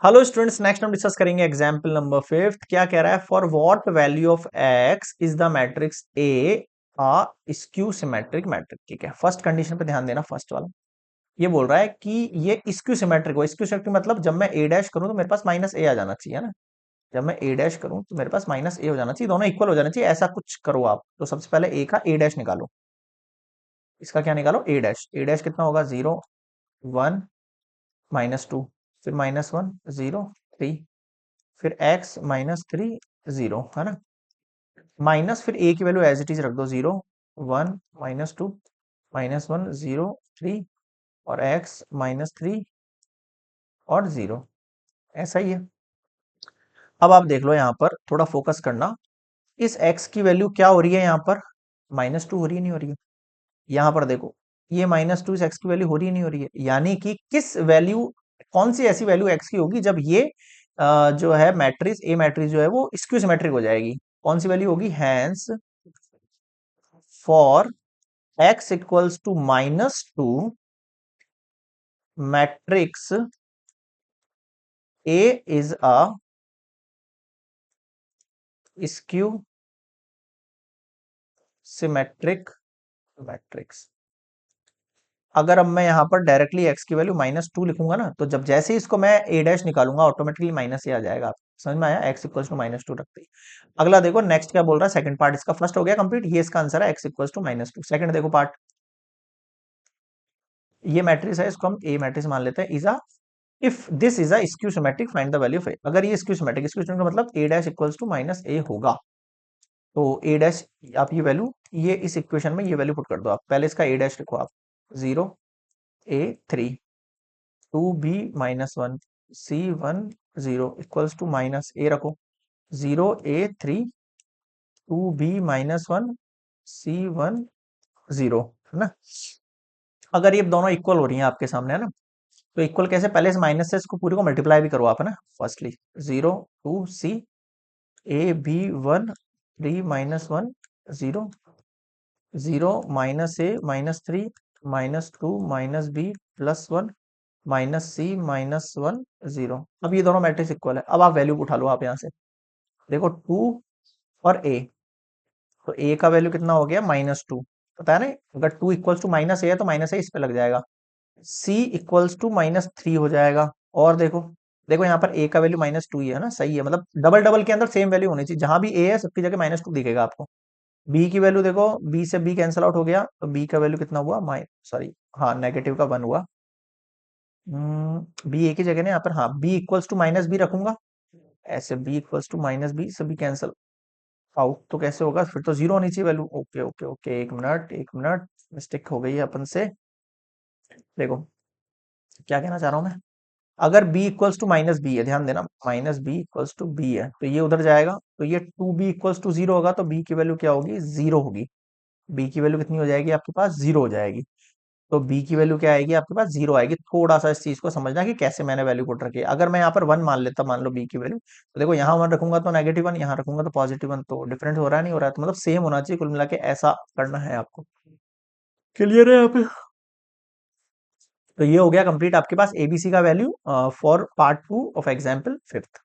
Hello students, next हम discuss करेंगे example number fifth. क्या कह रहा है? For what value of X is the matrix A a skew symmetric matrix. ठीक है, फर्स्ट कंडीशन पे ध्यान देना, फर्स्ट वाला। ये बोल रहा है कि ये स्क्यू सिमेट्रिक हो। स्क्यू सिमेट्रिक मतलब जब मैं ए डैश करूं तो मेरे पास माइनस ए आ जाना चाहिए, है ना। जब मैं ए डैश करूं तो मेरे पास माइनस ए हो जाना चाहिए, दोनों इक्वल हो जाना चाहिए। ऐसा कुछ करो आप। तो सबसे पहले ए का ए डैश निकालो। इसका क्या निकालो? ए डैश। ए डैश कितना होगा? 0 1 -2, फिर -1 0 3, फिर x -3 0, है ना। माइनस फिर a की वैल्यू एज इट इज रख दो, 0 1 -2 -1 0 3 और x -3 और 0। ऐसा ही है। अब आप देख लो, यहाँ पर थोड़ा फोकस करना। इस x की वैल्यू क्या हो रही है यहाँ पर? -2 हो रही है, नहीं हो रही है? यहाँ पर देखो, ये -2 इस x की वैल्यू हो रही है, नहीं हो रही है? यानी कि किस वैल्यू, कौन सी ऐसी वैल्यू x की होगी जब ये जो है मैट्रिक्स ए मैट्रिक्स जो है वो स्क्यू सिमेट्रिक हो जाएगी? कौन सी वैल्यू होगी? Hence for x equals to -2 matrix A is a skew symmetric matrix. अगर अब मैं यहां पर डायरेक्टली x की वैल्यू -2 लिखूंगा ना, तो जब जैसे ही इसको मैं a डैश निकालूंगा ऑटोमेटिकली माइनस ए आ जाएगा। आप समझ में आया? x इक्वल्स टू -2 रखते ही। अगला देखो, नेक्स्ट क्या बोल रहा है? सेकंड पार्ट इसका फर्स्ट हो गया कंप्लीट, ये इसका आंसर है x इक्वल्स टू -2। सेकंड देखो पार्ट, ये मैट्रिक्स है, इसको हम ए मैट्रिक्स मान लेते हैं। Is a, if this is a skew symmetric find the value of A. अगर ये स्क्यू सिमेट्रिक, स्क्यू सिमेट्रिक मतलब A dash equals to -a होगा, तो ए डैश, आप ये वैल्यू, ये इस इक्वेशन में ये वैल्यू पुट कर दो। आप पहले इसका ए डैश लिखो आप, 0 a 3 2b -1 c1 0 equals to -a रखो, 0 a 3 2b -1 c1 0, है ना। अगर ये दोनों इक्वल हो रही हैं आपके सामने, है ना, तो इक्वल कैसे? पहले इस माइनस से इसको पूरी को मल्टीप्लाई भी करो आप, है ना। Firstly 0 2 c a b 1 3 -1 0 0 -a -3 -2 -b +1 -c -1 0। अब ये दोनों मैट्रिक्स इक्वल है। अब आप वैल्यू उठा लो आप यहाँ से। देखो 2 और a, तो a का वैल्यू कितना हो गया? -2। पता है ना, अगर 2 इक्वल्स टू -a है तो -a इस पे लग जाएगा। c इक्वल्स टू -3 हो जाएगा। और देखो, देखो यहाँ पर a का वैल्यू -2 ही है ना, सही है। मतलब डबल डबल के अंदर सेम वैल्यू होनी चाहिए, जहां भी a है सबकी जगह -2 दिखेगा आपको। b की वैल्यू देखो, b से b कैंसिल आउट हो गया, तो b का वैल्यू कितना हुआ? सॉरी, हाँ, नेगेटिव का 1 हुआ। b एक ही जगह ना यहाँ पर, हाँ, b इक्वल्स टू -b रखूंगा ऐसे, b इक्वल्स टू -b से b कैंसिल आउट, तो कैसे होगा? फिर तो 0 होनी चाहिए वैल्यू। ओके ओके ओके, एक मिनट एक मिनट, मिस्टेक हो गई है अपन से। देखो क्या कहना चाह रहा हूं मैं। अगर b इक्वल्स टू -b है, ध्यान देना, -b इक्वल्स टू b है, तो ये उधर जाएगा, तो ये 2b इक्वल्स टू 0 होगा, तो b की वैल्यू क्या होगी? 0 होगी। b की वैल्यू कितनी हो जाएगी आपके पास? 0 हो जाएगी। तो b की वैल्यू क्या आएगी आपके पास? 0 आएगी। थोड़ा सा इस चीज को समझना कि कैसे मैंने वैल्यू पुट रखी है। अगर मैं यहाँ पर 1 मान लेता, मान लो b की वैल्यू, तो देखो यहाँ 1 रखूंगा तो -1, यहाँ रखूंगा तो +1, तो डिफरेंट हो रहा है, नहीं हो रहा है? तो मतलब सेम होना चाहिए, कुल मिला के ऐसा करना है आपको। क्लियर है यहाँ पे? तो ये हो गया कंप्लीट आपके पास एबीसी का value for part 2 of example 5th।